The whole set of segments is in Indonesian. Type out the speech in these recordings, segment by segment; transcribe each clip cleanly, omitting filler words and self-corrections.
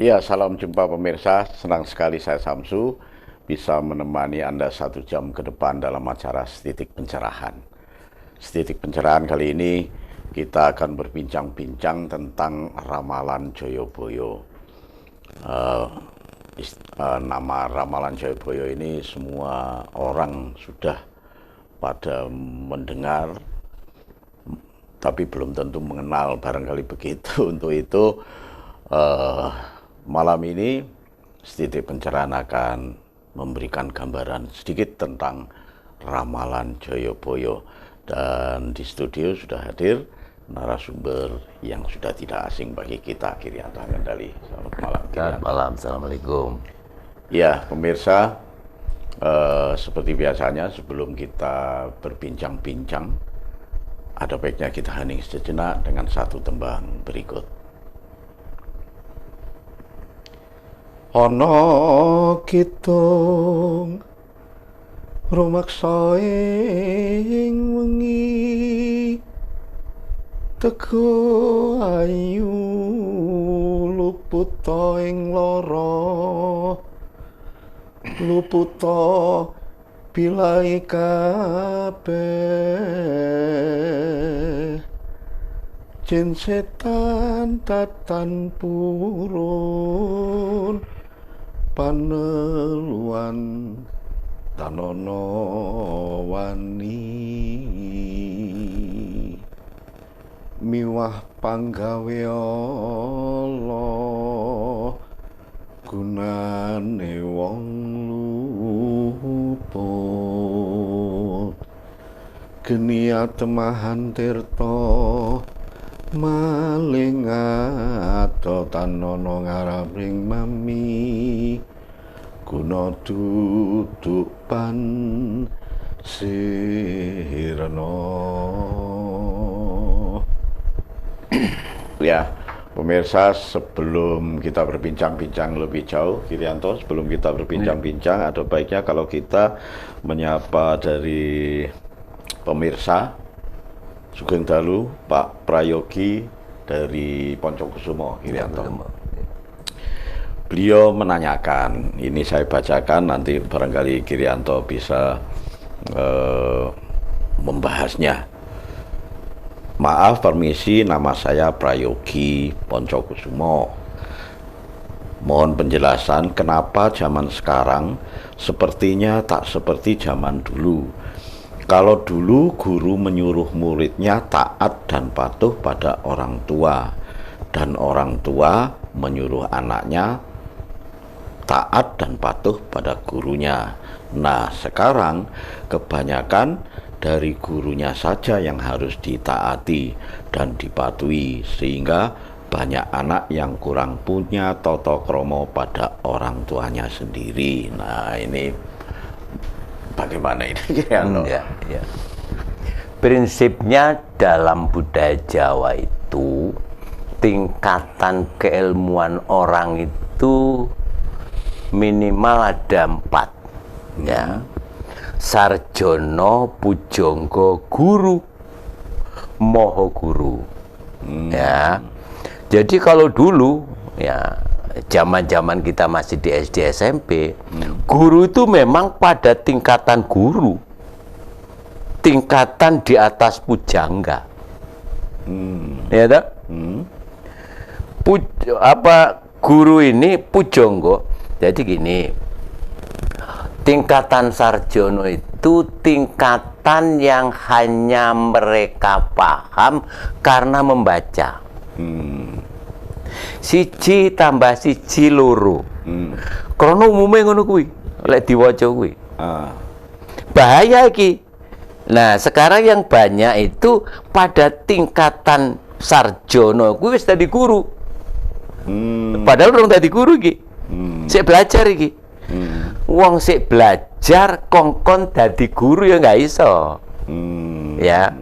Ya, salam jumpa pemirsa. Senang sekali saya Samsu bisa menemani Anda 1 jam ke depan dalam acara Setitik Pencerahan. Setitik Pencerahan kali ini kita akan berbincang-bincang tentang ramalan Joyoboyo. Nama ramalan Joyoboyo ini semua orang sudah pada mendengar, tapi belum tentu mengenal, barangkali begitu. Untuk itu malam ini Setitik Pencerahan akan memberikan gambaran sedikit tentang ramalan Joyoboyo. Dan di studio sudah hadir narasumber yang sudah tidak asing bagi kita, Kirianto Angendali. Selamat malam, Kirianto. Selamat malam, Assalamualaikum. Ya, pemirsa, seperti biasanya sebelum kita berbincang-bincang, ada baiknya kita hening sejenak dengan satu tembang berikut. Ana kitung rumaksa ing wengi teko ayu luputa ing lara luputa bilai kabeh jin setan tatan purun paneluan tanono wani miwah panggawe Allah gunane wong luput geni atemahan tirta maling ato tanono ngaraping mami guna duduk pan sirna. Ya, pemirsa, sebelum kita berbincang-bincang lebih jauh, Kirianto, sebelum kita berbincang-bincang, ada baiknya kalau kita menyapa dari pemirsa. Sugeng dalu Pak Prayogi dari Poncokusumo, Kirianto. Beliau menanyakan, ini saya bacakan, nanti barangkali Kirianto bisa membahasnya. Maaf, permisi, nama saya Prayogi Poncokusumo. Mohon penjelasan kenapa zaman sekarang sepertinya tak seperti zaman dulu. Kalau dulu guru menyuruh muridnya taat dan patuh pada orang tua, dan orang tua menyuruh anaknya taat dan patuh pada gurunya. Nah, sekarang kebanyakan dari gurunya saja yang harus ditaati dan dipatuhi, sehingga banyak anak yang kurang punya tata krama pada orang tuanya sendiri. Nah, ini bagaimana ini? Ya. Prinsipnya dalam budaya Jawa itu tingkatan keilmuan orang itu minimal ada 4. Ya. Sarjono, pujangga, guru, moho guru. Ya. Jadi kalau dulu ya zaman-zaman kita masih di SD SMP, guru itu memang pada tingkatan guru, tingkatan di atas pujangga. Ya tak? Guru ini pujangga. Jadi gini, tingkatan sarjono itu tingkatan yang hanya mereka paham karena membaca. Siji tambah siji loro. Krono umume ngono kuwi, lek diwaca kuwi. Bahaya iki. Nah, sekarang yang banyak itu pada tingkatan sarjono kuwi wis dadi guru. Padahal urung dadi guru iki. Sik belajar iki. Wong sik belajar kongkon dadi guru ya nggak iso. Ya.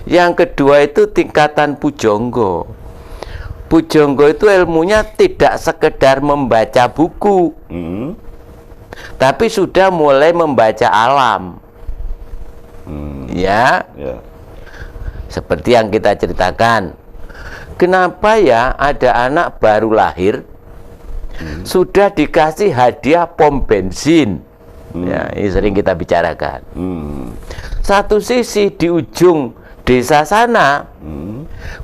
Yang kedua itu tingkatan pujangga. Pujangga itu ilmunya tidak sekedar membaca buku, tapi sudah mulai membaca alam. Ya. Seperti yang kita ceritakan. Kenapa ya ada anak baru lahir sudah dikasih hadiah pom bensin. Ya, ini sering kita bicarakan. Satu sisi di ujung desa sana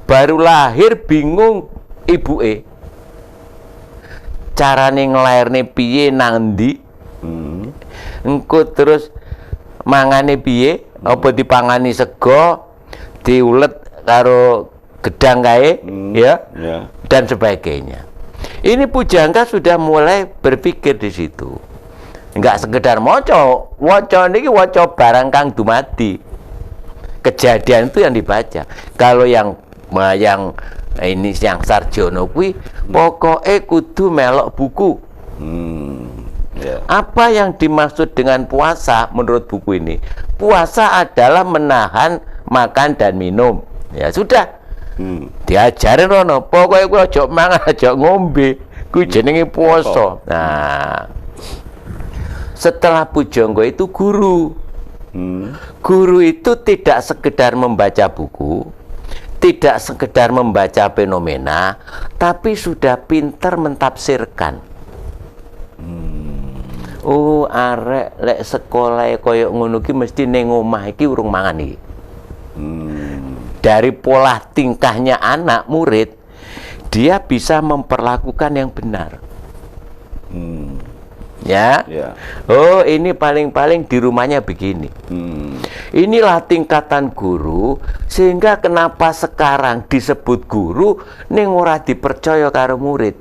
baru lahir bingung ibuke. Carane nglairne piye nang ndi? Engko terus mangane piye? Apa dipangani sego, diulet karo gedang kae, ya, dan sebagainya. Ini pujangga sudah mulai berpikir di situ. Enggak sekedar moco niki waca barang kang dumadi. Kejadian itu yang dibaca. Kalau yang ini yang sarjono kuwi pokoke kudu melok buku. Apa yang dimaksud dengan puasa menurut buku ini? Puasa adalah menahan makan dan minum. Ya sudah. Diajarin rono, pokoke kuwi aja mangan, aja ngombe. Kuwi jenenge puasa. Nah, setelah pujangga itu guru. Guru itu tidak sekedar membaca buku, tidak sekedar membaca fenomena, tapi sudah pintar mentafsirkan. Oh, arek lek sekolah koyo ngono ki mesti ning omah iki urung mangan iki. Dari pola tingkahnya anak murid, dia bisa memperlakukan yang benar. Ya. Oh, ini paling-paling di rumahnya begini. Inilah tingkatan guru, sehingga kenapa sekarang disebut guru ning ora dipercaya karo murid.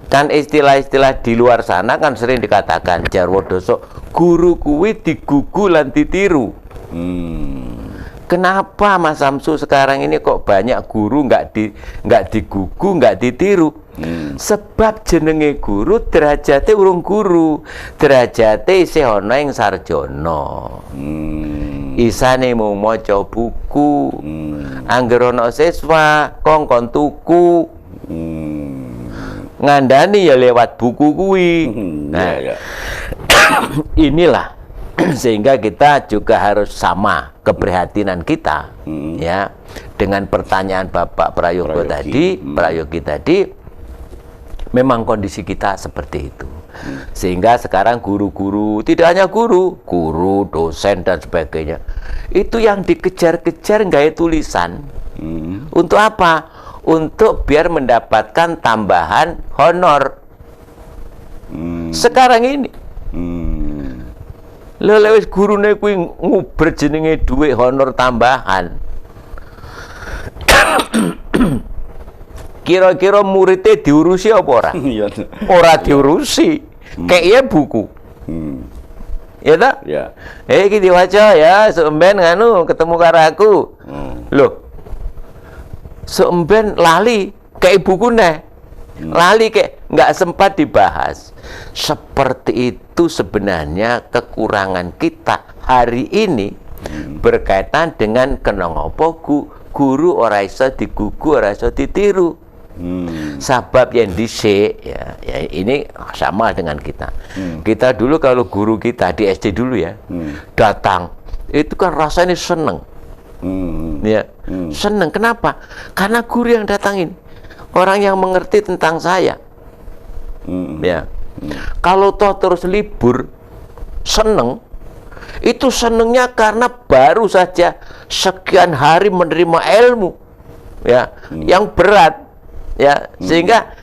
Kan istilah-istilah di luar sana kan sering dikatakan jarwo doso, guru kuwi digugu lan ditiru. Kenapa Mas Samsu sekarang ini kok banyak guru nggak digugu, nggak ditiru? Sebab jenenge guru derajate urung guru, derajate isih ana ing sarjana. Isane mung maca buku. Angger ana siswa kongkon tuku. Ngandani ya lewat buku kuwi. Nah, inilah sehingga kita juga harus sama keprihatinan kita, ya, dengan pertanyaan Bapak Prayogi tadi, memang kondisi kita seperti itu. Sehingga sekarang guru-guru, tidak hanya guru, dosen dan sebagainya, itu yang dikejar-kejar nggak tulisan. Untuk apa? Untuk biar mendapatkan tambahan honor. Sekarang ini lewat gurune kuwi nguber jenenge duit honor tambahan. Kira-kira muridnya diurusi apa ora? Ora diurusi. Kayak buku. Ya tak? Ya. Iki diwaca ya, seemben nganu ketemu karo aku. Loh. Seemben lali kayak bukune. Lali kayak nggak sempat dibahas. Seperti itu sebenarnya kekurangan kita hari ini berkaitan dengan kenapa guru ora iso digugu, ora iso ditiru. Sebab yang dhisik ya ini sama dengan kita. Kita dulu kalau guru kita di SD dulu ya datang itu kan rasanya seneng. Ya, seneng. Kenapa? Karena guru yang datangin orang yang mengerti tentang saya. Ya. Kalau toh terus libur seneng, itu senengnya karena baru saja sekian hari menerima ilmu, ya, yang berat, ya, sehingga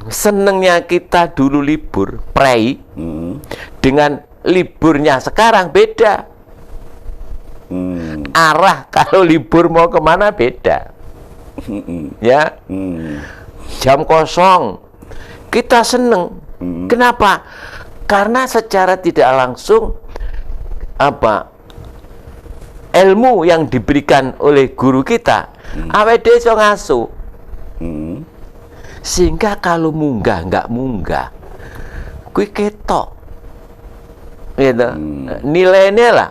senengnya kita dulu libur prei dengan liburnya sekarang beda. Arah kalau libur mau kemana beda, ya. Jam kosong kita seneng. Kenapa? Karena secara tidak langsung ilmu yang diberikan oleh guru kita awake dhewe iso ngasuh. Sehingga kalau nggak munggah kuwi ketok gitu. Nilainya lah.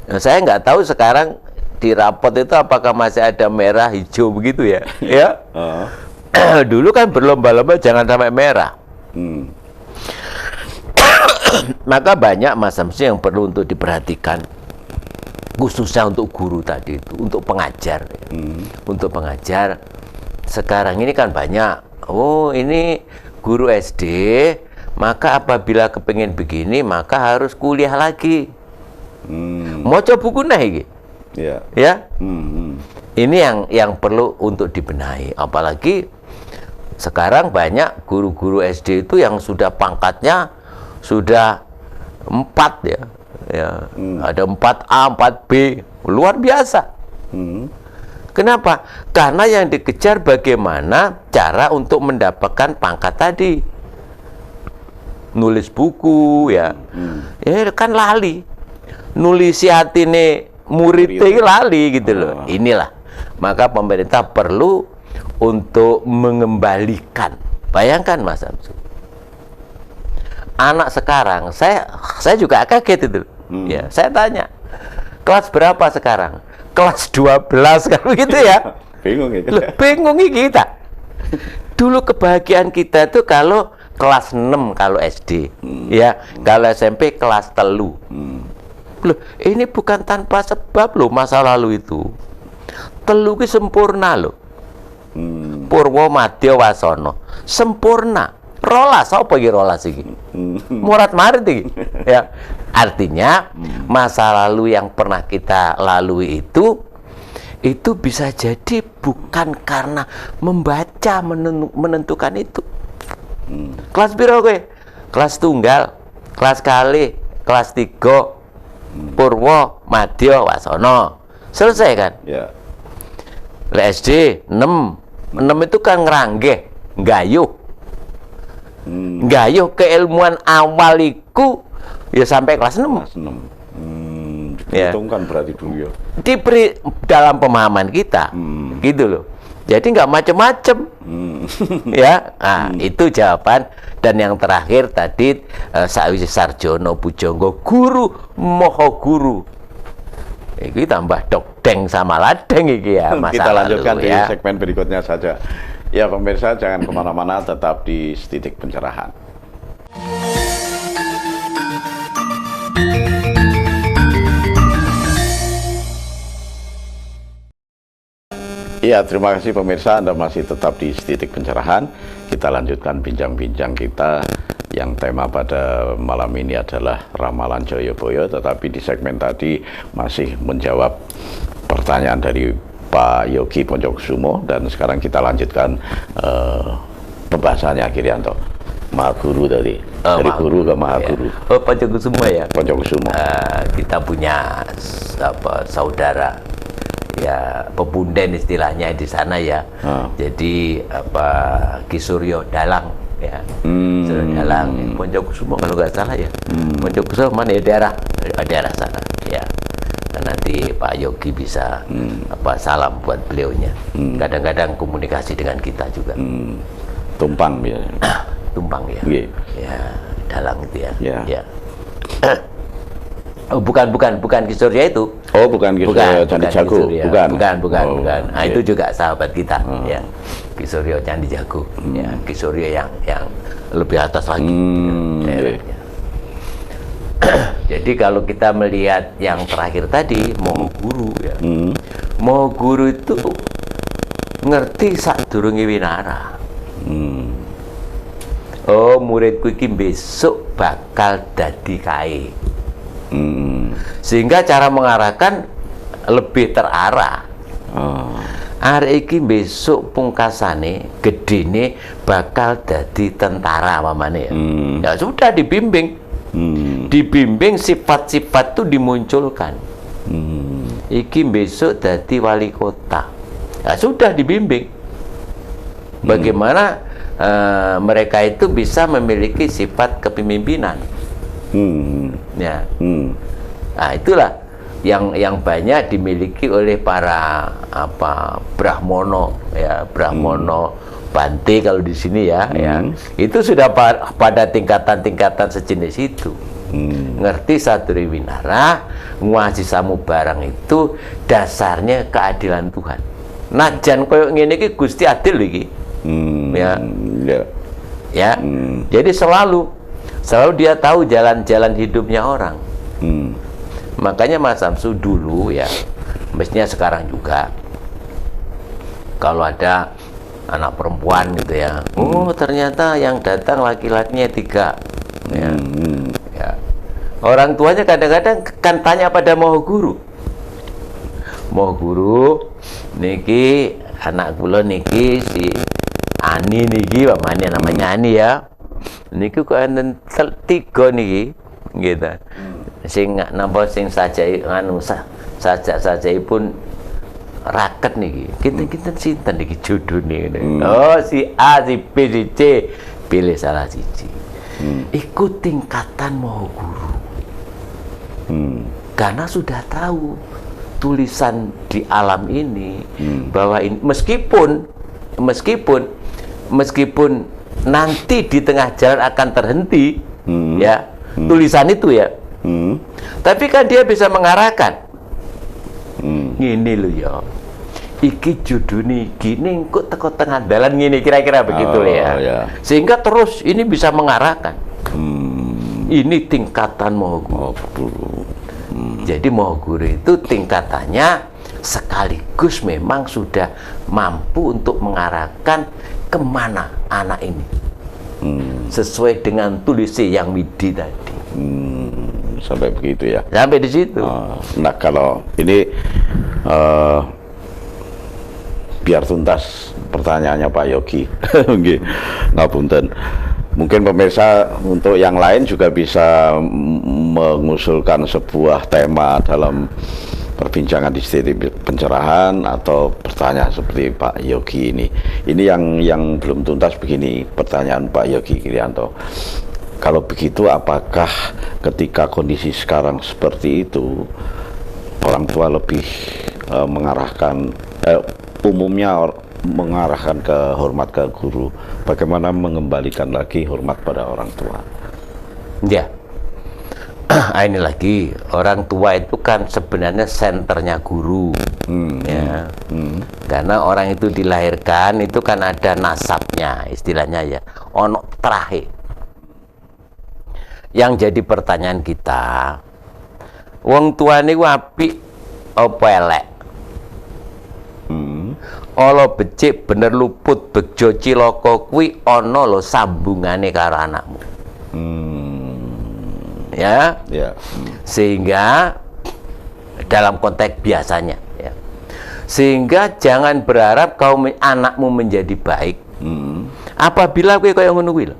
Nah, saya nggak tahu sekarang di rapot itu apakah masih ada merah hijau begitu ya. Ya. Dulu kan berlomba-lomba jangan sampai merah. Maka banyak macam-macam yang perlu untuk diperhatikan, khususnya untuk guru tadi itu, untuk pengajar. Untuk pengajar sekarang ini kan banyak oh ini guru SD, maka apabila kepengen begini maka harus kuliah lagi. Mau coba buku naik, ya. Ini yang perlu untuk dibenahi. Apalagi sekarang banyak guru-guru SD itu yang sudah pangkatnya sudah 4 ya. Ada 4A, 4B, luar biasa. Kenapa? Karena yang dikejar bagaimana cara untuk mendapatkan pangkat tadi. Nulis buku ya. Ya kan lali. Nulisi hatine murid lali gitu loh. Inilah. Maka pemerintah perlu untuk mengembalikan. Bayangkan Mas Samsu. Anak sekarang, saya juga kaget itu. Ya, saya tanya, kelas berapa sekarang? Kelas 12 kan begitu ya. Bingung ya. Bingung kita. Dulu kebahagiaan kita itu kalau kelas 6 kalau SD. Ya, kalau SMP kelas 3. Loh, ini bukan tanpa sebab loh masa lalu itu. 3 ki sempurna loh. Purwo Madya Wasono sempurna. Rolas apa iki rolas iki? Murat marit iki. Ya. Artinya masa lalu yang pernah kita lalui itu bisa jadi bukan karena membaca menentukan itu. Kelas piro kowe? Kelas tunggal, kelas kali, kelas 3. Purwo Madya Wasono. Selesai kan? Ya. SD 6 itu kan ngeranggeh, nggayuh. Nggayuh keilmuan awaliku ya sampai kelas 6. Kelas 6. Diperhitungkan berarti dulu ya. Diberi dalam pemahaman kita. Gitu loh. Jadi nggak macem-macem. Ya, nah, itu jawaban. Dan yang terakhir tadi Sakwise Sarjono Pujangga guru moho guru. Ini tambah dokdeng sama ladeng iki ya Mas. Kita lanjutkan lalu, di ya. segmen berikutnya saja. Ya pemirsa, jangan kemana-mana, tetap di Setitik Pencerahan. Iya, terima kasih pemirsa, Anda masih tetap di Setitik Pencerahan. Kita lanjutkan bincang-bincang kita yang tema pada malam ini adalah Ramalan Jayabaya, tetapi di segmen tadi masih menjawab pertanyaan dari Pak Yogi Poncokusumo, dan sekarang kita lanjutkan pembahasannya Kirianto. Mahaguru tadi, dari guru ke Mahaguru. Ya. Poncokusumo ya. Poncokusumo. Kita punya saudara ya, pepunden istilahnya di sana ya. Jadi Ki Suryo Dalang ya. Suryo Dalang Poncokusumo kalau nggak salah ya. Poncokusumo mana ya, daerah sana ya. Nanti Pak Yogi bisa salam buat beliaunya. Kadang-kadang komunikasi dengan kita juga. Tumpang biasanya. Tumpang ya. Ya, Dalang itu ya. Ya. Oh, bukan Ki Surya itu. Oh, bukan Ki Surya Candi Jago. Bukan. Nah, itu juga sahabat kita ya. Ki Surya Candi Jago. Ya, Ki Surya yang lebih atas lagi. Jadi kalau kita melihat yang terakhir tadi, Moho Guru ya. Moho Guru itu ngerti sadurunge winara. Oh, muridku iki besok bakal dadi kae. Sehingga cara mengarahkan lebih terarah. Arek iki besok pungkasane gedene bakal dadi tentara mamane ya. Ya sudah dibimbing. Dibimbing sifat-sifat itu dimunculkan. Iki besok dadi wali kota. Ya sudah dibimbing. Bagaimana mereka itu bisa memiliki sifat kepemimpinan. Ya. Nah, itulah yang banyak dimiliki oleh para Brahmono ya, Brahmono Bante kalau di sini ya, itu sudah pada tingkatan-tingkatan sejenis itu. Ngerti saduri winara, nguasi samu barang itu dasarnya keadilan Tuhan. Najan koyo ngene iki Gusti adil iki. Ya. Jadi selalu dia tahu jalan-jalan hidupnya orang. Makanya Mas Samsu dulu ya, mestinya sekarang juga, kalau ada anak perempuan gitu ya. Oh ternyata yang datang laki-lakinya 3 ya. Ya. Orang tuanya kadang-kadang kan tanya pada moho guru, niki anak kula niki si Ani niki, pamane namanya Ani ya. Niki kok enten 3 niki gitu. Sing napa sing sajake anu sajakipun raket niki. Kinten sinten niki judune ngene. Oh si A, si B, si C, pilih salah siji. Ikut tingkatan moho guru. Karena sudah tahu tulisan di alam ini bahwa ini, meskipun nanti di tengah jalan akan terhenti ya tulisan itu ya, tapi kan dia bisa mengarahkan. Ini loh ya, iki juduni gini kok teko tengah dalan gini, kira-kira begitu ya. Sehingga terus ini bisa mengarahkan. Ini tingkatan moho guru. Jadi moho guru itu tingkatannya sekaligus memang sudah mampu untuk mengarahkan kemana anak ini, sesuai dengan tulisan yang Widi tadi. Sampai begitu ya. Sampai di situ. Nah kalau ini biar tuntas pertanyaannya Pak Yogi, ngapunten. Mungkin pemirsa untuk yang lain juga bisa mengusulkan sebuah tema dalam perbincangan di setiap pencerahan atau pertanyaan seperti Pak Yogi ini. Ini yang belum tuntas begini pertanyaan Pak Yogi Kriyanto. Kalau begitu apakah ketika kondisi sekarang seperti itu orang tua lebih mengarahkan umumnya mengarahkan ke hormat ke guru, bagaimana mengembalikan lagi hormat pada orang tua? Ya, ini lagi orang tua itu kan sebenarnya senternya guru, ya, karena orang itu dilahirkan itu kan ada nasabnya, istilahnya ya, ono terakhir. Yang jadi pertanyaan kita, wong tua ini apik apa elek? Olo becik bener luput bejo cilaka kuwi ana lho sambungane karo anakmu. Ya. Sehingga dalam konteks biasanya ya. Sehingga jangan berharap anakmu menjadi baik. Apabila kowe kaya ngono kuwi lho.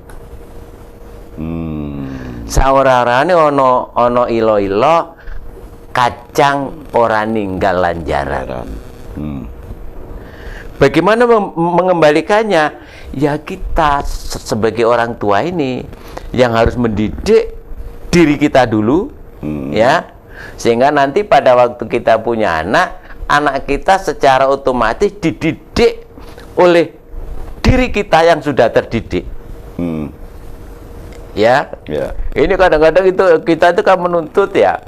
Saora-orane ana ilo-ilo kacang ora ninggal lanjaran. Bagaimana mengembalikannya? Ya kita sebagai orang tua ini yang harus mendidik diri kita dulu, ya, sehingga nanti pada waktu kita punya anak kita secara otomatis dididik oleh diri kita yang sudah terdidik. Ya. Ini kadang-kadang itu kita itu kan menuntut ya.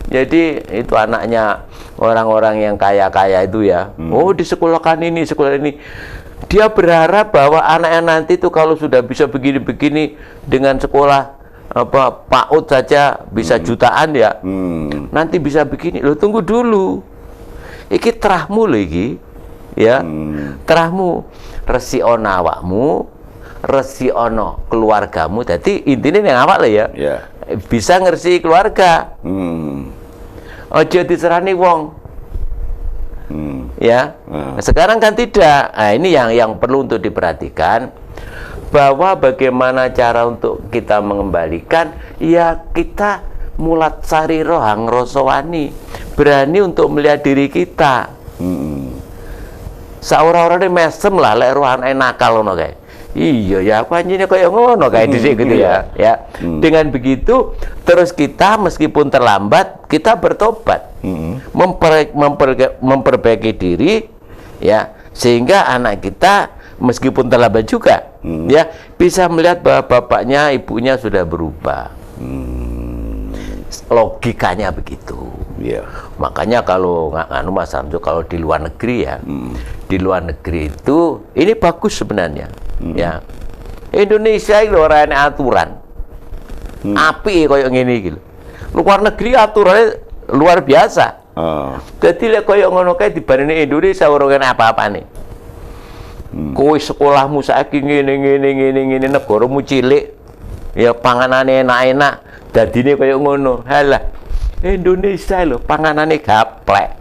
Jadi itu anaknya orang-orang yang kaya-kaya itu ya. Oh disekolahkan ini, sekolah ini. Dia berharap bahwa anaknya nanti itu kalau sudah bisa begini-begini dengan sekolah apa PAUD saja bisa jutaan ya. Nanti bisa begini. Loh tunggu dulu. Iki terahmu lho iki. Ya. Terahmu resi ono awakmu, resi ono keluargamu. Jadi intinya yang awak lah ya. Bisa ngersi keluarga. Ojo diserani wong. Ya. Sekarang kan tidak. Nah, ini yang perlu untuk diperhatikan, bahwa bagaimana cara untuk kita mengembalikan, ya kita mulat sari rohang rosowani, berani untuk melihat diri kita. Saura-ora mesem lah lek rohan nakal ngono kae. Iya ya, aku anjine koyo ngono kae dhisik gitu ya. Ya. Dengan begitu terus kita meskipun terlambat kita bertobat. Memperbaiki diri ya, sehingga anak kita meskipun terlambat juga ya bisa melihat bahwa bapaknya ibunya sudah berubah. Logikanya begitu. Makanya kalau Mas Samsu, kalau di luar negeri ya, di luar negeri itu ini bagus sebenarnya. Ya, Indonesia itu orang aturan, api koyo ngene iki lho. Luar negeri aturannya luar biasa. Jadi lek koyo ngono kae dibanding Indonesia ora kena apa-apa nih. Kowe sekolahmu saiki ngene negaramu cilik. Ya panganane enak-enak, dadine kaya ngono. Halah. Indonesia lho panganane gaplek.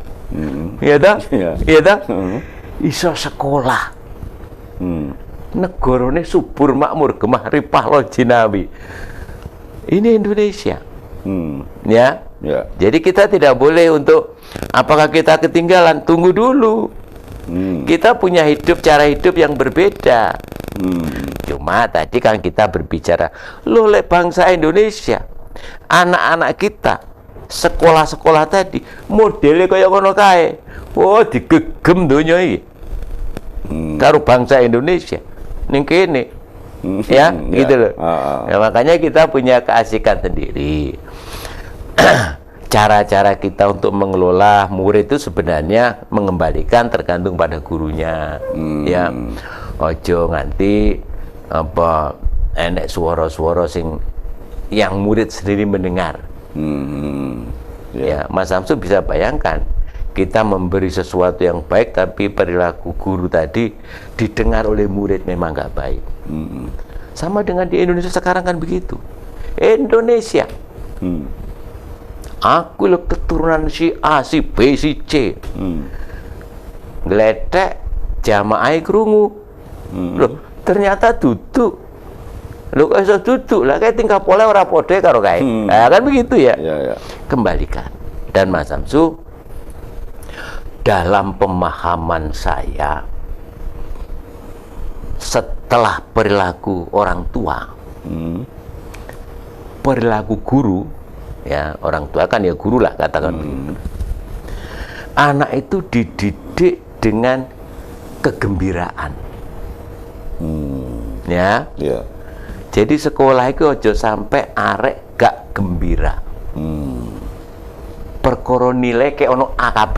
Iya toh? Iya toh? Iso sekolah. Negarane subur makmur, gemah ripah lo jinawi. Ini Indonesia. Ya. Jadi kita tidak boleh untuk apakah kita ketinggalan, tunggu dulu. Kita punya cara hidup yang berbeda. Cuma tadi kan kita berbicara lolek bangsa Indonesia, anak-anak kita sekolah-sekolah tadi modelnya kayak ngono kae. Oh, digegem donya iki. Karo bangsa Indonesia ning kene. Ya, gitu loh. Ya, makanya kita punya keasikan sendiri. Cara-cara kita untuk mengelola murid itu sebenarnya mengembalikan tergantung pada gurunya. Ya, ojo nganti apa enek suara-suara sing yang murid sendiri mendengar. Ya, Mas Samsul bisa bayangkan kita memberi sesuatu yang baik tapi perilaku guru tadi didengar oleh murid memang nggak baik. Sama dengan di Indonesia sekarang kan begitu. Indonesia. Aku lo keturunan si A, si B, si C. Gledek jamaah krungu. Loh, ternyata duduk. Loh, kok iso duduk? Lah kayak tingkah pola ora pode karo kae. Nah, kan begitu ya. Kembalikan. Dan Mas Samsu, dalam pemahaman saya, setelah perilaku orang tua, perilaku guru, ya orang tua kan ya guru lah katakan begitu. Anak itu dididik dengan kegembiraan. Ya. Jadi sekolah itu ojo sampai arek gak gembira. Perkara nilai kayak ono AKB.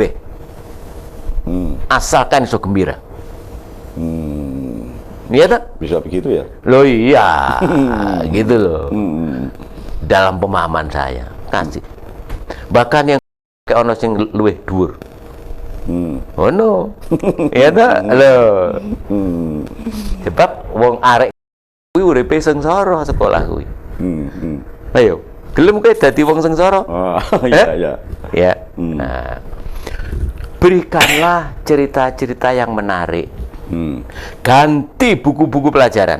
Asalkan iso gembira. Iya tak? Bisa begitu ya? Loh iya, gitu loh. Dalam pemahaman saya kasih. Bahkan yang kayak ono sing luwih dhuwur. Oh no. Iya tak? Loh. Sebab wong arek kuwi uripe sengsara sekolah kuwi. Ayo, gelem kowe dadi wong sengsara? Oh, iya. Ya. Nah, berikanlah cerita-cerita yang menarik. Ganti buku-buku pelajaran.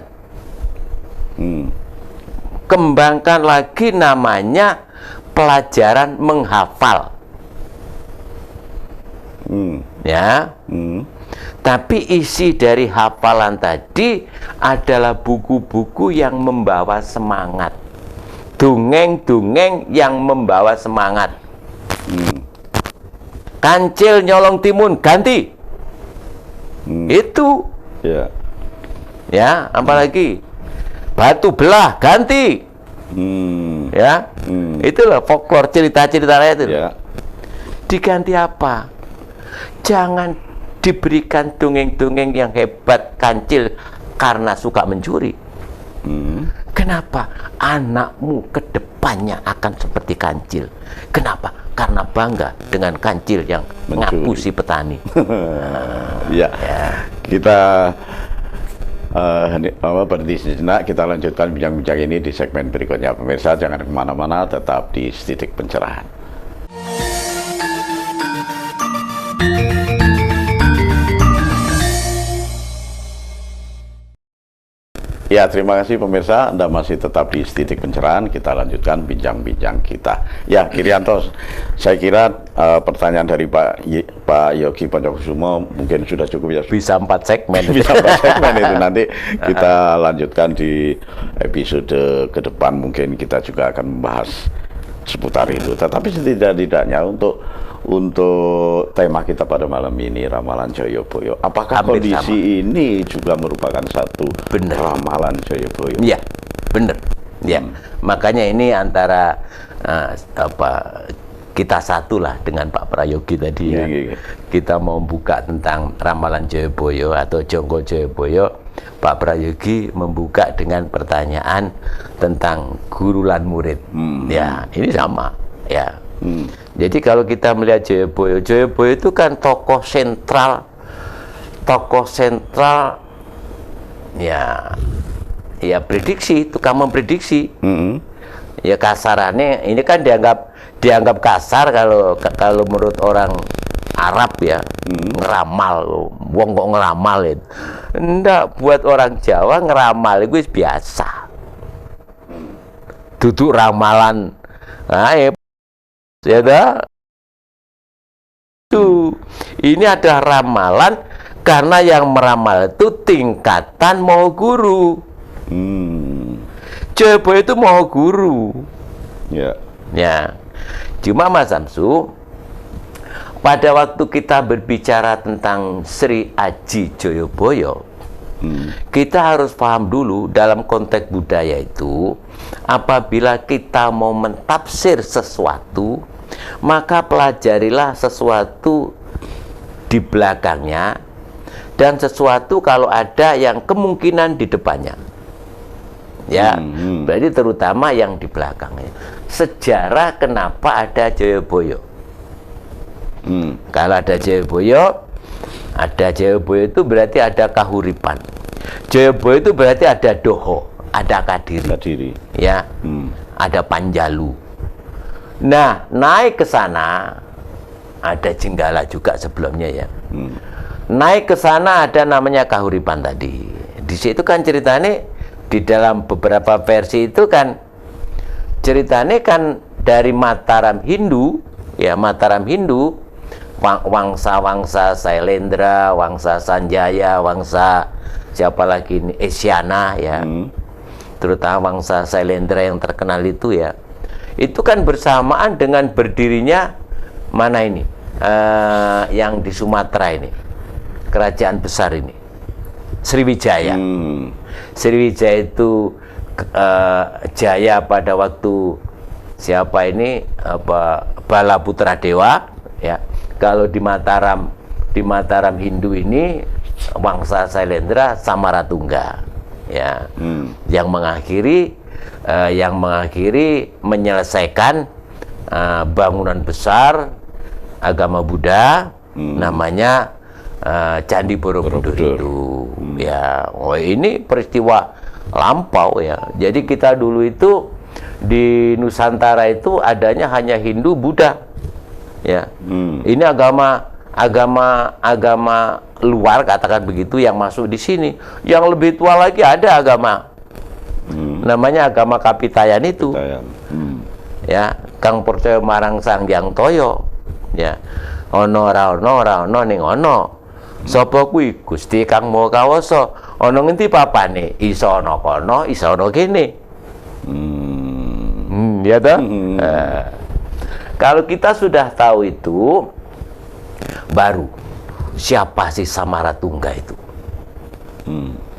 Kembangkan lagi namanya pelajaran menghafal. Ya. Tapi isi dari hafalan tadi adalah buku-buku yang membawa semangat. Dongeng-dongeng yang membawa semangat. Kancil nyolong timun ganti. Itu. Ya, apalagi batu belah ganti. Ya. Itulah folklore cerita-cerita itu. Diganti apa? Jangan diberikan dongeng-dongeng yang hebat kancil karena suka mencuri. Kenapa? Anakmu kedepannya akan seperti kancil. Kenapa? Karena bangga dengan kancil yang ngapusi petani. Ya. Kita berhenti sejenak, kita lanjutkan bincang-bincang ini di segmen berikutnya. Pemirsa jangan kemana-mana, tetap di Titik Pencerahan. Ya, terima kasih pemirsa, Anda masih tetap di Titik Pencerahan. Kita lanjutkan bincang-bincang kita. Ya, Kirianto, saya kira pertanyaan dari Pak Yogi Pancakusumo mungkin sudah cukup ya. Bisa 4 segmen. Bisa 4 segmen itu nanti kita lanjutkan di episode ke depan. Mungkin kita juga akan membahas seputar itu. Tetapi setidak-tidaknya untuk tema kita pada malam ini, Ramalan Jayabaya. Apakah hampir kondisi sama. Ini juga merupakan satu ramalan Jayabaya? Iya, benar. Ya, makanya ini antara kita satulah dengan Pak Prayogi tadi ya. Kita mau buka tentang ramalan Jayabaya atau Jonggo Jayabaya. Pak Prayogi membuka dengan pertanyaan tentang guru lan murid. Ya, ini sama. Ya. Jadi kalau kita melihat Jayabaya itu kan tokoh sentral ya prediksi, tukang memprediksi. Ya kasarannya ini kan dianggap kasar kalau menurut orang Arab ya, ngeramal, wong kok ngeramal itu. Enggak, buat orang Jawa ngeramal itu biasa. Duduk ramalan, ya dah. Ini ada ramalan karena yang meramal itu tingkatan mau guru. Coba itu mau guru. Ya. Cuma Mas Samsu, pada waktu kita berbicara tentang Sri Aji Joyoboyo, kita harus paham dulu dalam konteks budaya itu, apabila kita mau mentafsir sesuatu, maka pelajarilah sesuatu di belakangnya dan sesuatu kalau ada yang kemungkinan di depannya. Ya, berarti terutama yang di belakangnya. Sejarah kenapa ada Joyoboyo. Kalau ada Joyoboyo itu berarti ada kahuripan. Joyoboyo itu berarti ada doho, ada kadiri. Ya, ada panjalu. Nah, naik ke sana ada Jenggala juga sebelumnya ya. Naik ke sana ada namanya kahuripan tadi. Di situ kan ceritanya di dalam beberapa versi itu kan ceritanya kan dari Mataram Hindu, ya Mataram Hindu, wangsa Sailendra, wangsa Sanjaya, wangsa siapa lagi ini Esyana ya, terutama wangsa Sailendra yang terkenal itu ya, itu kan bersamaan dengan berdirinya mana ini, yang di Sumatera ini, kerajaan besar ini, Sriwijaya. Sriwijaya itu jaya pada waktu siapa ini Bala Putra Dewa ya. Kalau di Mataram Hindu ini wangsa Sailendra Samaratungga ya, yang mengakhiri menyelesaikan bangunan besar agama Buddha namanya Candi Borobudur itu ya. Oh, ini peristiwa lampau ya. Jadi kita dulu itu di Nusantara itu adanya hanya Hindu, Buddha ya. Ini agama luar katakan begitu yang masuk di sini. Yang lebih tua lagi ada agama namanya agama Kapitayan itu. Ya, kang percaya marang Sang Hyang Toyo ya. Ono ora ono ning ono. Sapa kuwi? Gusti Kang Maha Kawasa. Ana ngendi papane? Iso ana kono, iso ana kene. Ya toh? Kalau kita sudah tahu itu, baru siapa sih Samaratungga itu?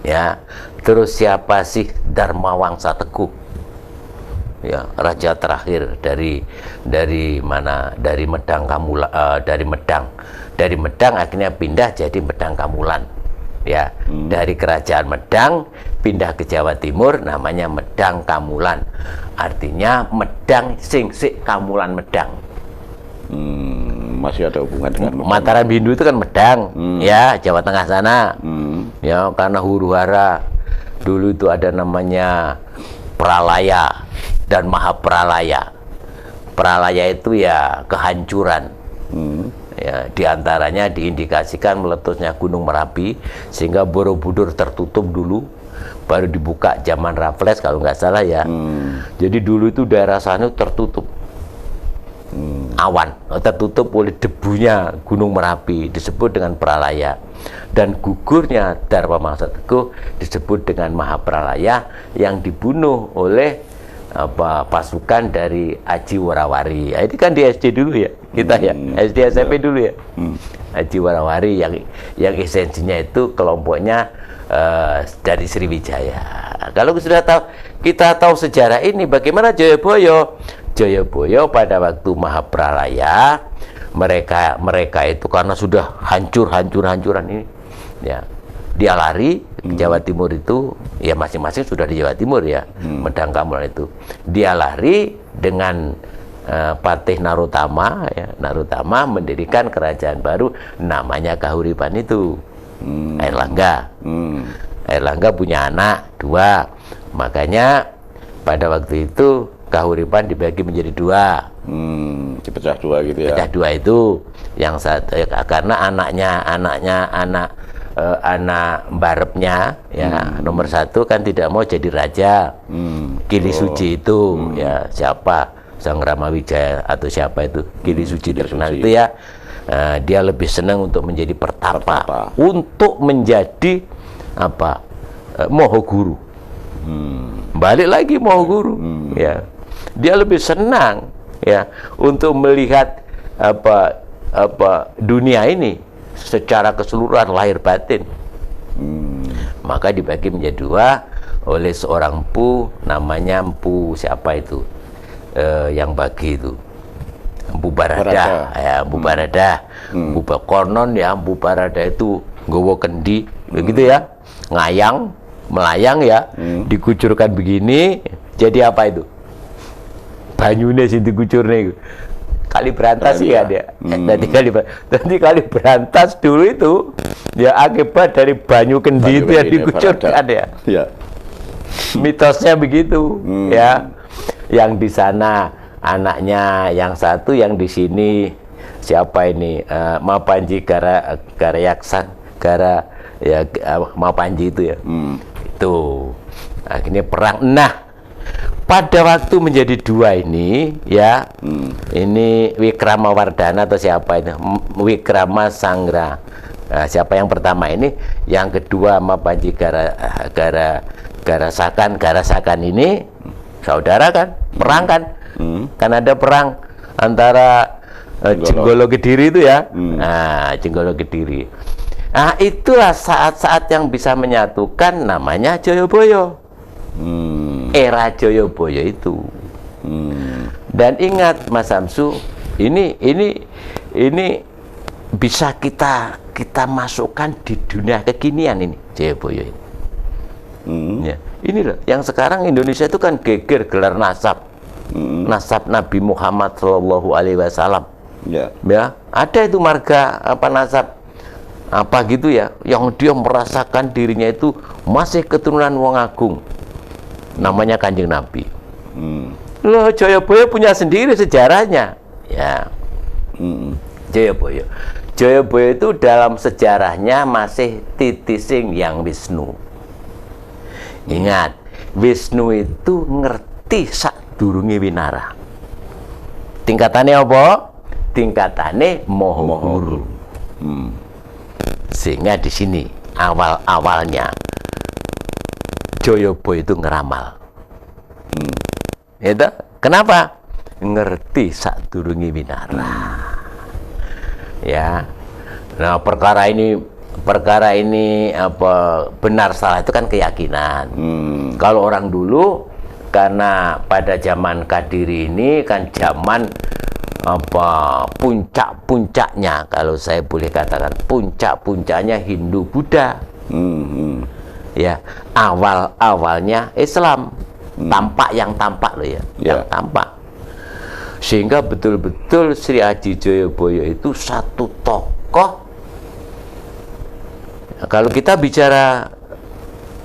Ya, terus siapa sih Dharmawangsa Teguh? Ya, raja terakhir dari mana? Dari Medang Dari Medang akhirnya pindah jadi Medang Kamulan. Ya, dari kerajaan Medang pindah ke Jawa Timur namanya Medang Kamulan. Artinya Medang Singsik Kamulan Medang. Masih ada hubungan dengan Mataram Hindu itu kan Medang, ya Jawa Tengah sana. Ya, karena huru-hara dulu itu ada namanya Pralaya dan Mahapralaya. Pralaya itu ya kehancuran. Ya, diantaranya diindikasikan meletusnya Gunung Merapi sehingga Borobudur tertutup dulu, baru dibuka zaman Raffles kalau nggak salah ya. Jadi dulu itu daerah sana tertutup awan, tertutup oleh debunya Gunung Merapi, disebut dengan Pralaya. Dan gugurnya Dharmawangsa Teguh disebut dengan Mahapralaya yang dibunuh oleh pasukan dari Aji Warawari. Ini kan di SD dulu ya kita ya, SD SMP dulu ya. Aji Warawari yang esensinya itu kelompoknya dari Sriwijaya. Kalau kita tahu sejarah ini, bagaimana Joyoboyo pada waktu Mahapralaya, mereka itu karena sudah hancuran ini ya, dia lari ke Jawa Timur itu, ya masing-masing sudah di Jawa Timur ya, Medang Kamulan itu. Dia lari dengan Patih Narutama ya, Narutama mendirikan kerajaan baru namanya Kahuripan itu, Airlangga. Airlangga punya anak 2. Makanya pada waktu itu Kahuripan dibagi menjadi 2. Dipecah 2 gitu ya. Pecah 2 itu yang satu karena anak mbarepnya ya nomor 1 kan tidak mau jadi raja. Kili Suci itu ya siapa, Sang Ramawijaya atau siapa itu, Kili Suci terkenal itu ya. Dia lebih senang untuk menjadi pertapa. Untuk menjadi apa, Mohoguru. Balik lagi Mohoguru ya, dia lebih senang ya untuk melihat apa dunia ini secara keseluruhan lahir batin. Maka dibagi menjadi 2 oleh seorang empu, namanya Empu siapa itu, yang bagi itu Empu Barada. Ya, Empu Barada. Empu konon ya, Empu Barada itu nggawa kendi begitu ya, ngayang melayang ya, dikucurkan begini, jadi apa itu, banyune sing dikucurne kali berantas sih ya dia. Nanti kali berantas dulu itu ya akibat dari banyu kendi itu yang dikucurkan ya. Mitosnya begitu ya. Yang di sana anaknya, yang satu yang di sini siapa ini, Mapanji Garayaksan ya, Mapanji itu ya. Itu akhirnya perang. Nah, pada waktu menjadi 2 ini ya, ini Wikramawardhana atau siapa itu, Wikrama Sangra. Nah, siapa yang pertama ini, yang kedua Mapanji Garasakan ini saudara kan, perang kan. Kan ada perang antara Jenggolo Kediri itu ya. Nah, Jenggolo Kediri. Nah, itulah saat-saat yang bisa menyatukan, namanya Jayabaya. Era Jayabaya itu. Dan ingat Mas Samsu, ini bisa kita masukkan di dunia kekinian ini, Jayabaya ini. Ya, ini loh, yang sekarang Indonesia itu kan geger gelar nasab. Nasab Nabi Muhammad Shallallahu Alaihi Wasallam. Ya, ada itu marga apa nasab apa gitu ya, yang dia merasakan dirinya itu masih keturunan wong agung, namanya Kanjeng Nabi. Loh, Jayabaya punya sendiri sejarahnya ya. Jayabaya itu dalam sejarahnya masih titising yang Wisnu. Ingat, Wisnu itu ngerti sadurunge winara. Tingkatannya apa? Tingkatannya Mohoguru. Sehingga di sini awal-awalnya Jayabaya itu ngeramal. Itu kenapa? Ngerti sadurunge winara. Ya. Nah, perkara ini apa benar salah itu kan keyakinan. Kalau orang dulu, karena pada zaman Kadiri ini kan zaman apa puncak-puncaknya, kalau saya boleh katakan puncak-puncaknya Hindu Buddha. Ya, awalnya Islam. Yang tampak loh ya, yang tampak. Sehingga betul-betul Sri Aji Jayabaya itu satu tokoh. Kalau kita bicara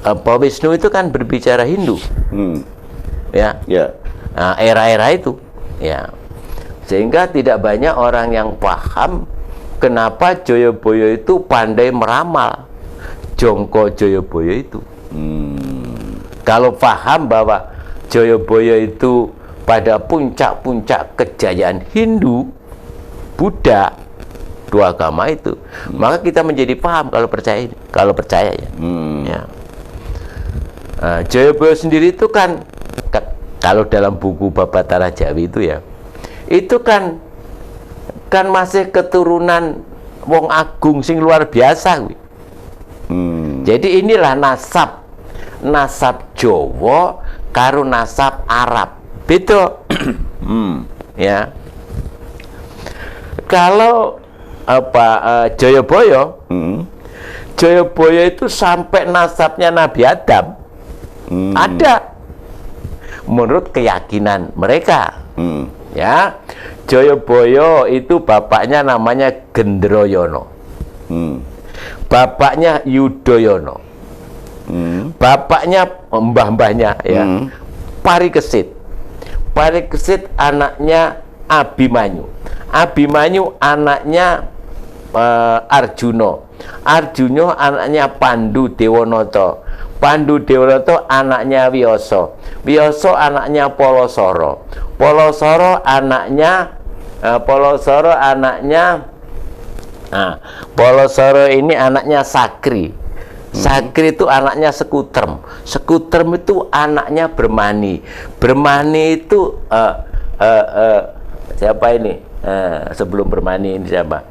apa Wisnu itu kan berbicara Hindu. Ya. Nah, era-era itu ya. Sehingga tidak banyak orang yang paham kenapa Jayabaya itu pandai meramal. Jongko Jayabaya itu. Kalau paham bahwa Jayabaya itu pada puncak-puncak kejayaan Hindu, Buddha, 2 agama itu, maka kita menjadi paham kalau percaya ya. Jayabaya sendiri itu kan kalau dalam buku Babatara Jawi itu ya, itu kan masih keturunan wong agung sing luar biasa. Jadi inilah nasab Jawa karo nasab Arab. Beda. Ya. Kalau Jayabaya itu sampai nasabnya Nabi Adam. Ada menurut keyakinan mereka. Ya. Jayabaya itu bapaknya namanya Gendroyono. Bapaknya Yudhoyono. Bapaknya, mbah-mbahnya ya, Parikesit. Parikesit anaknya Abimanyu. Abimanyu anaknya Arjuno. Arjuno anaknya Pandu Dewanata. Pandu Dewanata anaknya Wiyoso. Wiyoso anaknya Polosoro. Polosoro anaknya Polosoro ini anaknya Sakri. Sakri itu anaknya Sekutrem. Sekutrem itu anaknya Bermani. Bermani itu siapa ini? Sebelum Bermani ini siapa?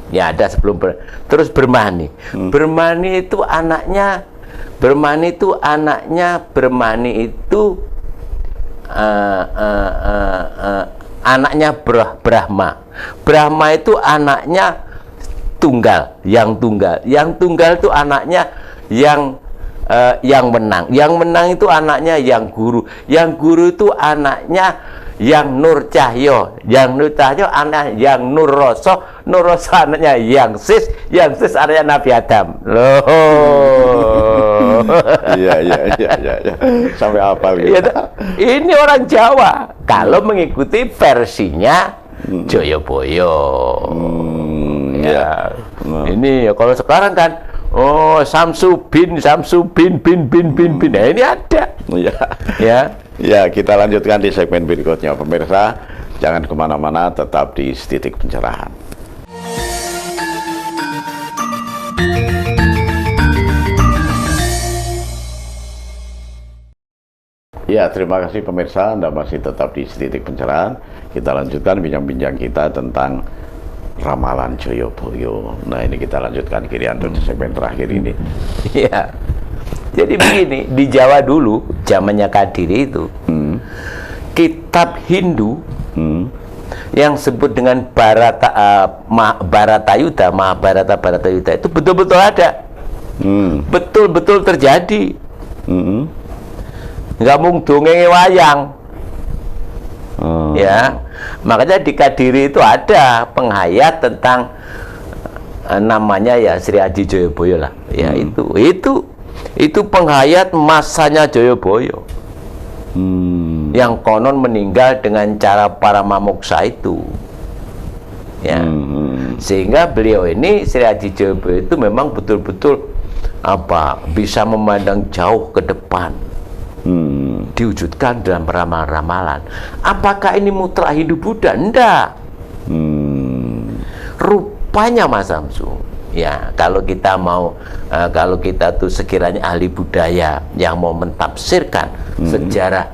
Ya ada sebelum terus Bermani. Bermani itu anaknya anaknya Brahma. Brahma itu anaknya Tunggal. Yang tunggal itu anaknya yang menang. Yang menang itu anaknya yang guru. Yang guru itu anaknya yang Nur Cahyo. Yang Nur Cahyo anak yang Nur Roso. Nur Roso anaknya yang Sis anaknya Nabi Adam. Loh. Iya. Sampai apa gitu. Ini orang Jawa. Kalau mengikuti versinya Joyoboyo. Ya. Ini ya kalau sekarang kan Samsu bin. Nah, ini ada. Ya, kita lanjutkan di segmen berikutnya pemirsa. Jangan kemana-mana, tetap di Titik Pencerahan. Ya, terima kasih pemirsa, Anda masih tetap di Titik Pencerahan. Kita lanjutkan bincang-bincang kita tentang ramalan Joyoboyo. Nah, ini kita lanjutkan Kirianto di segmen terakhir ini. Iya. Jadi begini, di Jawa dulu, zamannya Kadiri itu, kitab Hindu yang sebut dengan Bharatayuda, Mahabharata Bharatayuda itu betul-betul ada. Betul-betul terjadi. Nggak mung dongenge wayang. Ya, makanya di Kadiri itu ada penghayat tentang namanya ya Sri Adi Joyoboyo lah. Ya itu penghayat masanya Joyoboyo. Yang konon meninggal dengan cara paramamoksa itu. Ya. Sehingga beliau ini Sri Adi Joyoboyo itu memang betul-betul bisa memandang jauh ke depan. Diwujudkan dalam ramalan-ramalan. Apakah ini mutlak Hindu Buddha? Enggak. Rupanya Mas Samsu, ya kalau kita tuh sekiranya ahli budaya yang mau mentafsirkan sejarah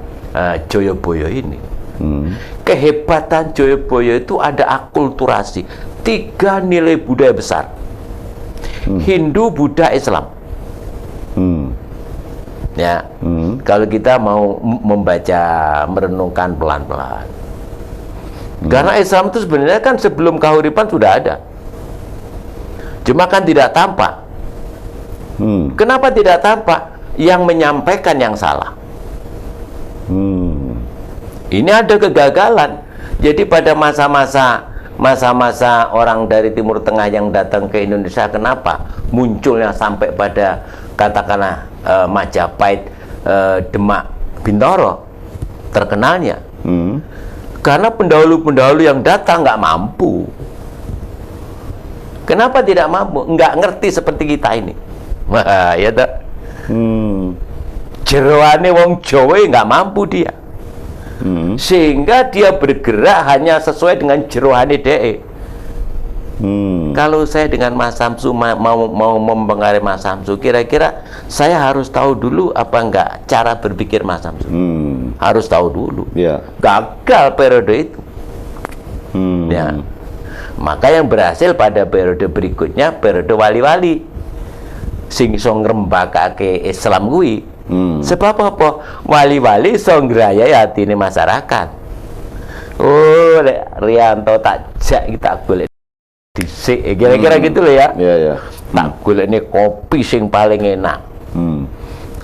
Joyoboyo ini, kehebatan Joyoboyo itu ada akulturasi 3 nilai budaya besar: Hindu, Buddha, Islam. Ya, kalau kita mau membaca, merenungkan pelan-pelan. Karena Islam itu sebenarnya kan sebelum kahuripan sudah ada. Cuma kan tidak tampak. Kenapa tidak tampak? Yang menyampaikan yang salah. Ini ada kegagalan. Jadi pada masa-masa orang dari Timur Tengah yang datang ke Indonesia, kenapa munculnya sampai pada katakanlah Majapahit, Demak, Bintoro terkenalnya? Karena pendahulu-pendahulu yang datang nggak mampu. Kenapa tidak mampu? Nggak ngerti seperti kita ini. Wah, ya tak? Jeroane wong Jawa nggak mampu dia. Sehingga dia bergerak hanya sesuai dengan jeroane DE. Kalau saya dengan Mas Samsu mau mempengaruhi Mas Samsu, kira-kira saya harus tahu dulu apa enggak cara berpikir Mas Samsu. Harus tahu dulu. Gagal periode itu. Ya. Maka yang berhasil pada periode berikutnya, periode wali-wali sing iso ngrembakake Islam kuwi. Sebab apa? Wali-wali iso ngrayai atine masyarakat. Oh, Rianto tak jak kita golek dhisik, kira-kira gitu loh ya. Tak golekne kopi sing paling enak.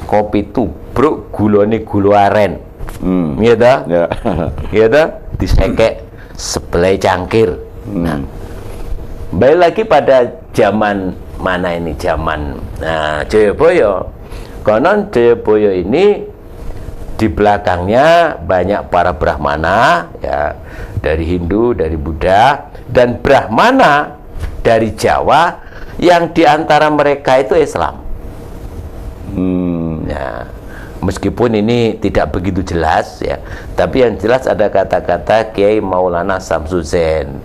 Kopi tubruk, gulane gula aren. Iya ta? Iya ta? Disekek sebelah cangkir. Nah, balik lagi pada zaman mana ini zaman Jayabaya. Konon Jayabaya ini di belakangnya banyak para Brahmana ya, dari Hindu, dari Buddha, dan Brahmana dari Jawa yang diantara mereka itu Islam. Ya, meskipun ini tidak begitu jelas ya, tapi yang jelas ada kata-kata Kiai Maulana Samsuddin.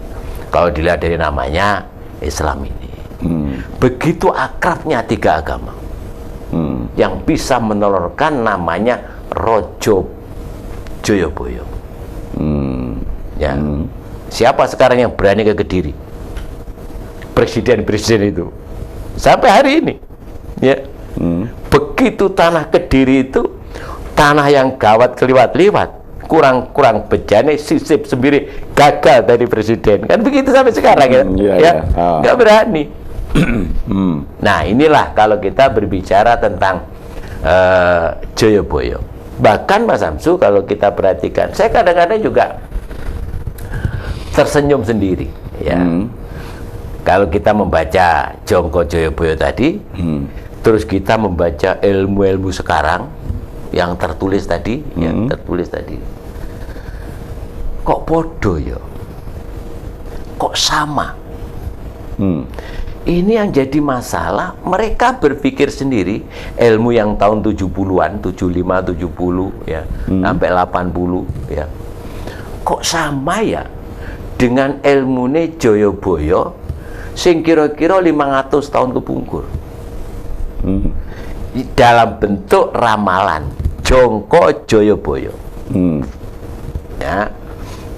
Kalau dilihat dari namanya Islam ini, begitu akrabnya tiga agama yang bisa menelurkan namanya Rojo Jayabaya. Ya, siapa sekarang yang berani ke Kediri? Presiden-presiden itu sampai hari ini ya. Begitu tanah Kediri itu tanah yang gawat keliwat-liwat, kurang bejane sisip sendiri gagal dari presiden, kan begitu sampai sekarang ya. Nggak berani. Nah, inilah kalau kita berbicara tentang Jayabaya. Bahkan Mas Samsu, kalau kita perhatikan, saya kadang-kadang juga tersenyum sendiri ya. Kalau kita membaca Jongko Jayabaya tadi, terus kita membaca ilmu-ilmu sekarang yang tertulis tadi, kok bodoh ya? Kok sama? Ini yang jadi masalah, mereka berpikir sendiri, ilmu yang tahun 70-an, 75, 70 ya, sampai 80 ya. Kok sama ya dengan ilmune Jayabaya sing kira-kira 500 tahun kepungkur. Dalam bentuk ramalan Jongko Jayabaya. Ya.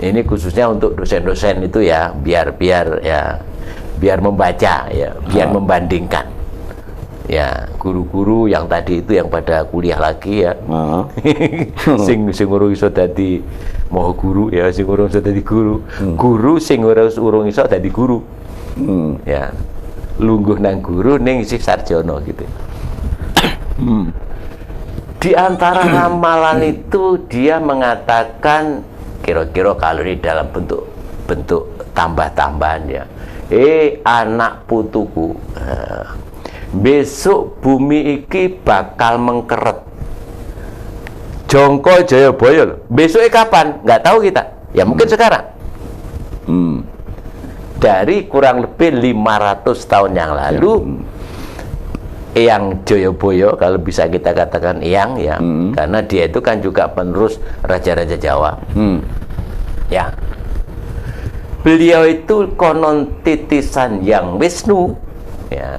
Ini khususnya untuk dosen-dosen itu ya, biar membaca ya, biar membandingkan. Ya, guru-guru yang tadi itu yang pada kuliah lagi ya. sing urung iso dadi moho guru ya, sing urung iso dadi guru. Guru sing urung iso dadi guru. Ya. Lungguh nang guru ning isih sarjana gitu. Di antara ramalan itu dia mengatakan kira-kira kalau ini dalam bentuk tambah-tambahan ya. Anak putuku, besok bumi iki bakal mengkeret. Jongko Jayabaya besoknya kapan? Nggak tahu kita. Ya mungkin sekarang. Dari kurang lebih 500 tahun yang lalu, Eyang Jayabaya, kalau bisa kita katakan Eyang ya, karena dia itu kan juga penerus raja-raja Jawa. Ya. Beliau itu konon titisan Yang Wisnu, ya.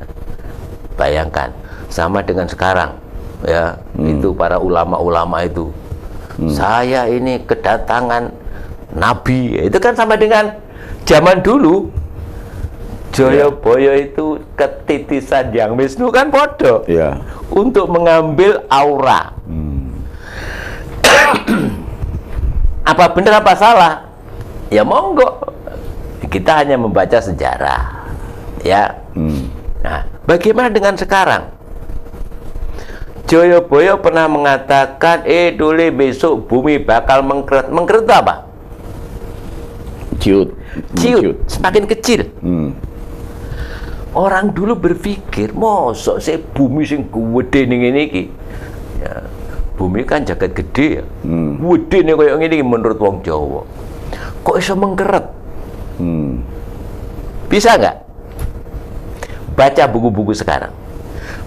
Bayangkan, sama dengan sekarang, ya, itu para ulama-ulama itu. Saya ini kedatangan Nabi, itu kan sama dengan zaman dulu. Jayabaya itu ketitisan Yang Wisnu kan bodoh, untuk mengambil aura. Apa benar apa salah? Ya monggo. Kita hanya membaca sejarah, ya. Nah, bagaimana dengan sekarang? Jayabaya pernah mengatakan, dole besok bumi bakal mengkeret. Mengkeret itu apa? Ciut, semakin kecil. Orang dulu berpikir, mosok sih bumi sing gede ning ngene iki. Ya, bumi kan jagat gede ya. Gede nih koyo ngene iki menurut wong Jawa. Kok iso mengkeret? Bisa nggak? Baca buku-buku sekarang.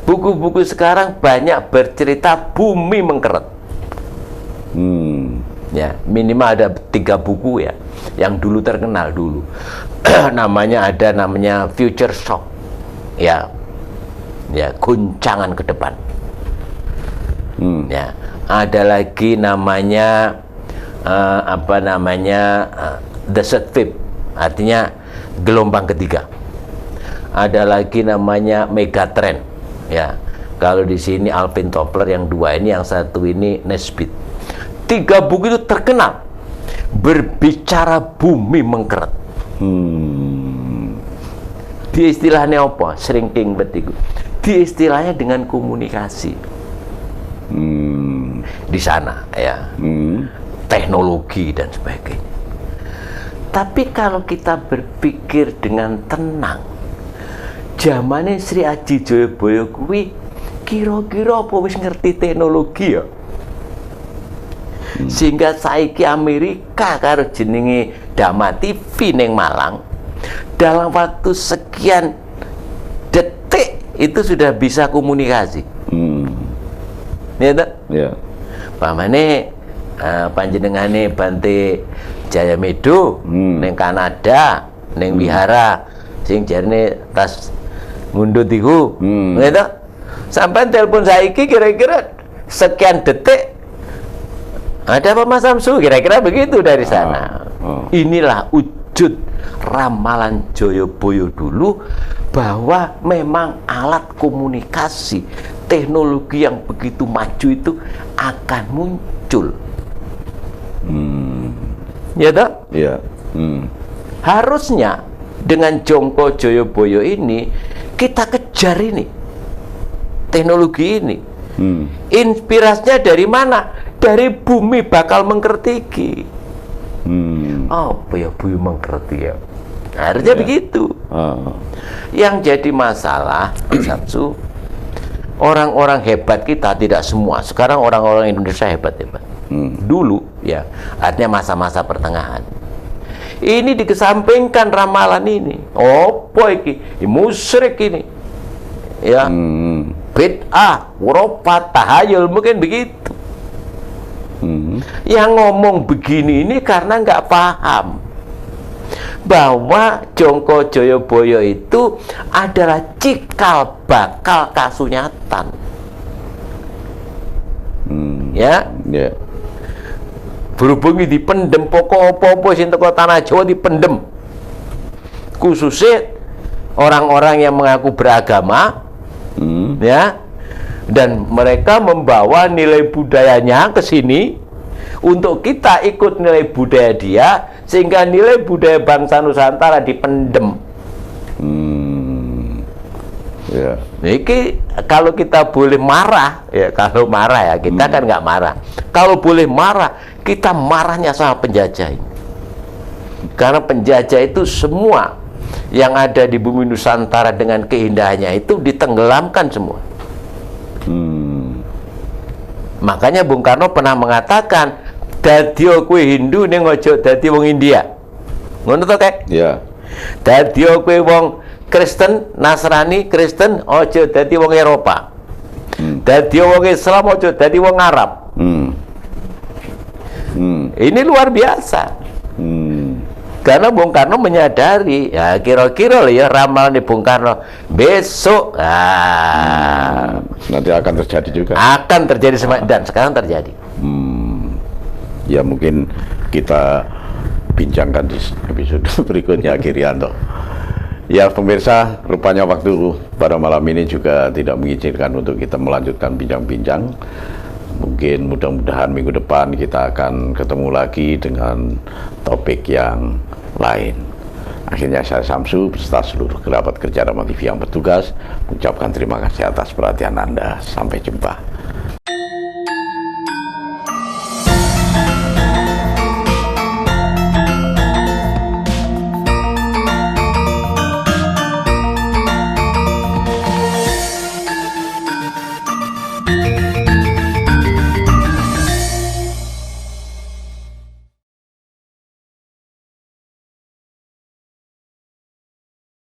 Buku-buku sekarang banyak bercerita bumi mengkeret. Ya, minimal ada 3 buku ya, yang dulu terkenal dulu. namanya Future Shock. Ya, guncangan ke depan. Ya, ada lagi namanya The Third Wave, artinya gelombang ketiga. Ada lagi namanya Megatrend. Ya, kalau di sini Alvin Toffler yang 2 ini, yang 1 ini Nesbitt. 3 buku itu terkenal berbicara bumi mengkeret. Di istilahnya apa? Shrinking betiku. Di istilahnya dengan komunikasi. Di sana ya. Teknologi dan sebagainya. Tapi kalau kita berpikir dengan tenang, Zamane Sri Aji Jayabaya kuwi kira-kira apa wis ngerti teknologi ya? Sehingga saiki Amerika karo jenenge Dama TV ning Malang dalam waktu sekian detik itu sudah bisa komunikasi. Ya tak? Ya. Pamane panjenengane Bante Jayamedo ning Kanada, ning wihara sing jarine tas ngundut iku. Ya tak? Sampai telepon saiki kira-kira sekian detik ada apa Mas Samsu? Kira-kira begitu dari sana. Inilah wujud ramalan Jayabaya dulu bahwa memang alat komunikasi teknologi yang begitu maju itu akan muncul. Ya toh? Ya. Harusnya dengan Jongko Jayabaya ini kita kejar ini teknologi ini. Inspirasinya dari mana? Dari bumi bakal mengkritiki. Apa ya bumi mengkritik ya? Harusnya begitu. Yang jadi masalah, Samsu, orang-orang hebat kita tidak semua. Sekarang orang-orang Indonesia hebat-hebat. Dulu ya, artinya masa-masa pertengahan. Ini dikesampingkan ramalan ini. Apa iki? Musyrik ini. Ya. Bid'ah, khurafat, tahayul, mungkin begitu. Yang ngomong begini ini karena nggak paham bahwa Jongko Jayabaya itu adalah cikal bakal kasunyatan. Ya. Berhubung dipendem pokok apa-apa sing teko tanah Jawa dipendem. Khususnya orang-orang yang mengaku beragama, ya. Dan mereka membawa nilai budayanya ke sini untuk kita ikut nilai budaya dia, sehingga nilai budaya bangsa Nusantara dipendem. Ya. Ini kalau kita boleh marah, ya kalau marah ya kita kan nggak marah. Kalau boleh marah, kita marahnya sama penjajah ini. Karena penjajah itu semua yang ada di bumi Nusantara dengan keindahannya itu ditenggelamkan semua. Makanya Bung Karno pernah mengatakan, dadi kowe Hindu ning aja dadi wong India. Ngono to, Kek? Iya. Dadi kowe wong Kristen, Nasrani, Kristen aja dadi wong Eropa. Dadi wong Islam aja dadi wong Arab. Ini luar biasa. Karena Bung Karno menyadari, ya kira-kira ya ramalan di Bung Karno besok nanti akan terjadi juga. Akan terjadi dan sekarang terjadi. Ya mungkin kita bincangkan di episode berikutnya, Kirianto. Ya pemirsa, rupanya waktu pada malam ini juga tidak mengizinkan untuk kita melanjutkan bincang-bincang. Mungkin mudah-mudahan minggu depan kita akan ketemu lagi dengan topik yang lain. Akhirnya saya Samsu beserta seluruh kerabat kerja Rama TV yang bertugas mengucapkan terima kasih atas perhatian Anda. Sampai jumpa.